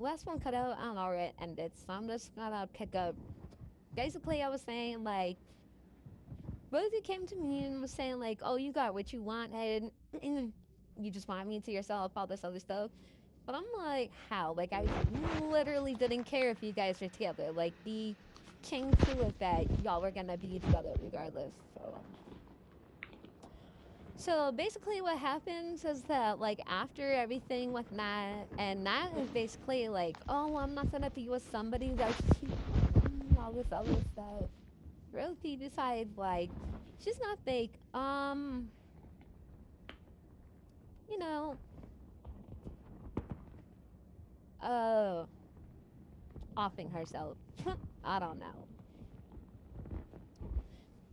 last one cut out. I don't know where it ended, so I'm just gonna pick up. Basically, I was saying like Rosie came to me and was saying like, "Oh, you got what you wanted, and you just want me to yourself, all this other stuff." But I'm like, how? Like, I literally didn't care if you guys were together. Like, we came to it that y'all were gonna be together regardless. So basically, what happens is that like after everything with Nat, and Nat is basically like, "Oh, I'm not gonna be with somebody that she all this other stuff." Rosie decides like she's not fake. You know, uh, offing herself. I don't know.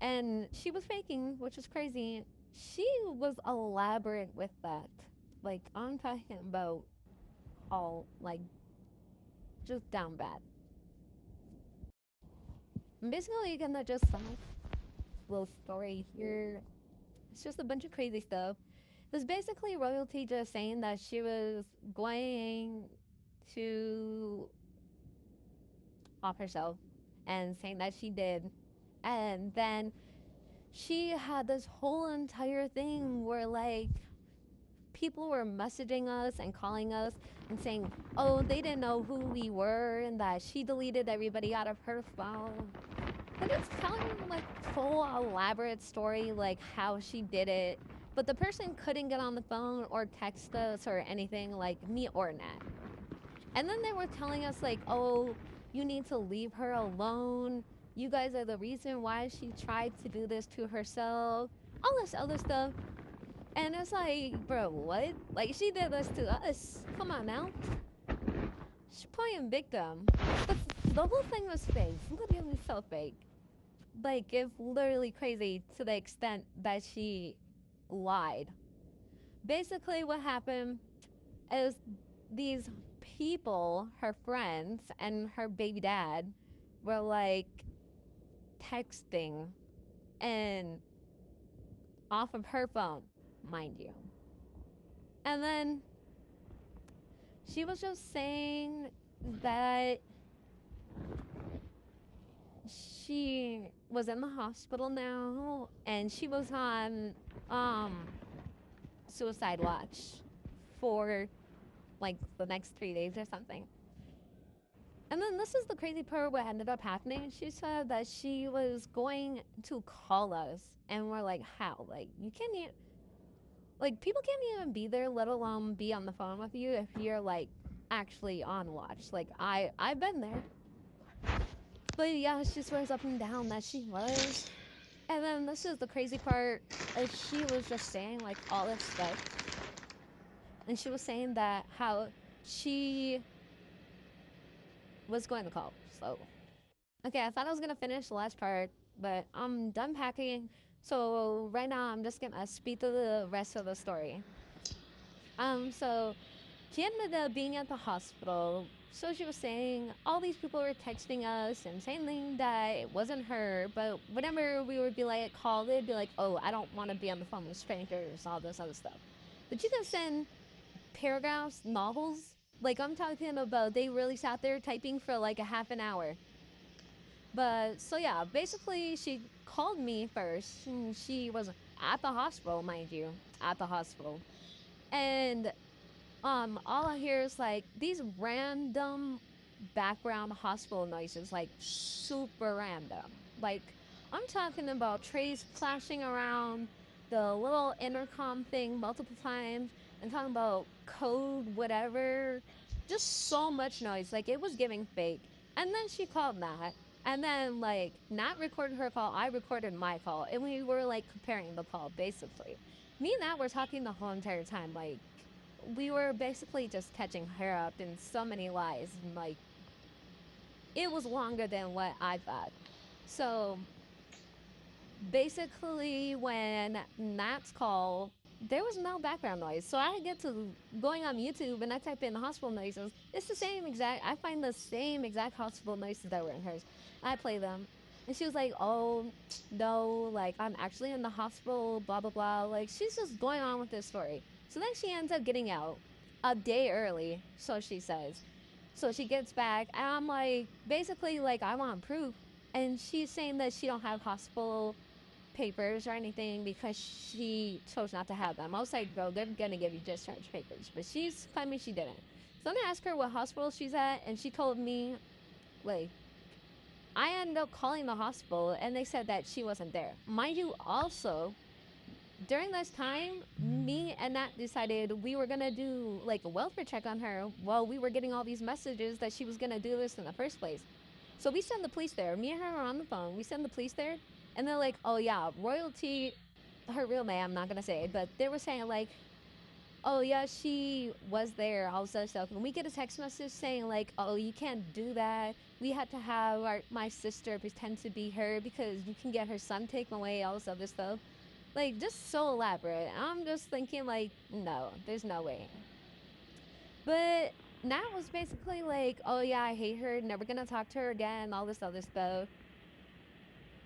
And she was faking, which is crazy. She was elaborate with that. Like I'm talking about all like just down bad. I'm basically gonna just sum up little story here. It's just a bunch of crazy stuff. It was basically royalty just saying that she was going to off herself and saying that she did. And then she had this whole entire thing where like people were messaging us and calling us and saying, oh, they didn't know who we were and that she deleted everybody out of her phone. And it's telling like full elaborate story like how she did it. But the person couldn't get on the phone or text us or anything like me or Nat. And then they were telling us like, oh, you need to leave her alone. You guys are the reason why she tried to do this to herself. All this other stuff. And it's like, bro, what? Like, she did this to us. Come on now. She's playing victim. But the whole thing was fake. Literally so fake. Like, it's literally crazy to the extent that she lied. Basically, what happened is these people, her friends, and her baby dad were like texting and off of her phone, mind you. And then she was just saying that she was in the hospital now and she was on suicide watch for like the next 3 days or something. And then this is the crazy part what ended up happening. She said that she was going to call us and we're like, how? Like you can't even like people can't even be there, let alone be on the phone with you if you're like actually on watch. Like I've been there. But yeah, she swears up and down that she was. And then this is the crazy part, is she was just saying like all this stuff. And she was saying that how she was going to call. So okay, I thought I was gonna finish the last part, but I'm done packing. So right now I'm just gonna speed through the rest of the story. So she ended up being at the hospital. So she was saying all these people were texting us and saying that it wasn't her, but whenever we would be like call, they'd be like, "Oh, I don't want to be on the phone with strangers," all this other stuff. But you can send paragraphs, novels. Like I'm talking about, they really sat there typing for like a half an hour. But so yeah, basically she called me first. And she was at the hospital, mind you, at the hospital, and all I hear is like these random background hospital noises, like super random. Like I'm talking about trays flashing around, the little intercom thing multiple times, and talking about code, whatever. Just so much noise. Like it was giving fake. And then she called Nat. And then like Nat recorded her call, I recorded my call, and we were like comparing the call basically. Me and Nat were talking the whole entire time, like we were basically just catching her up in so many lies, and like it was longer than what I thought. So basically when Nat's call, there was no background noise, so I get to going on YouTube and I type in hospital noises. It's the same exact, I find the same exact hospital noises that were in hers. I play them, and she was like, oh no, like I'm actually in the hospital, blah blah blah. Like she's just going on with this story. So then she ends up getting out a day early, so she says. So she gets back, and I'm like, basically, like, I want proof. And she's saying that she don't have hospital papers or anything because she chose not to have them. I was like, bro, they're gonna give you discharge papers. But she's claiming she didn't. So then I asked her what hospital she's at, and she told me, like, I ended up calling the hospital, and they said that she wasn't there. Mind you, also, during this time, me and Nat decided we were gonna do like a welfare check on her while we were getting all these messages that she was gonna do this in the first place. So we send the police there. Me and her are on the phone. We send the police there, and they're like, "Oh yeah, royalty." Her real name, I'm not gonna say, but they were saying like, "Oh yeah, she was there." All this other stuff. And we get a text message saying like, "Oh, you can't do that. We had to have my sister pretend to be her because you can get her son taken away." All this other stuff. Like, just so elaborate. I'm just thinking, like, no, there's no way. But Nat was basically like, oh yeah, I hate her, never gonna talk to her again, all this other stuff.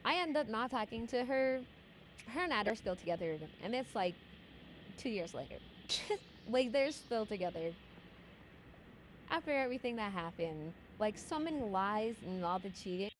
I end up not talking to her. Her and Nat are still together, and it's like 2 years later. Like, they're still together. After everything that happened, like, so many lies and all the cheating.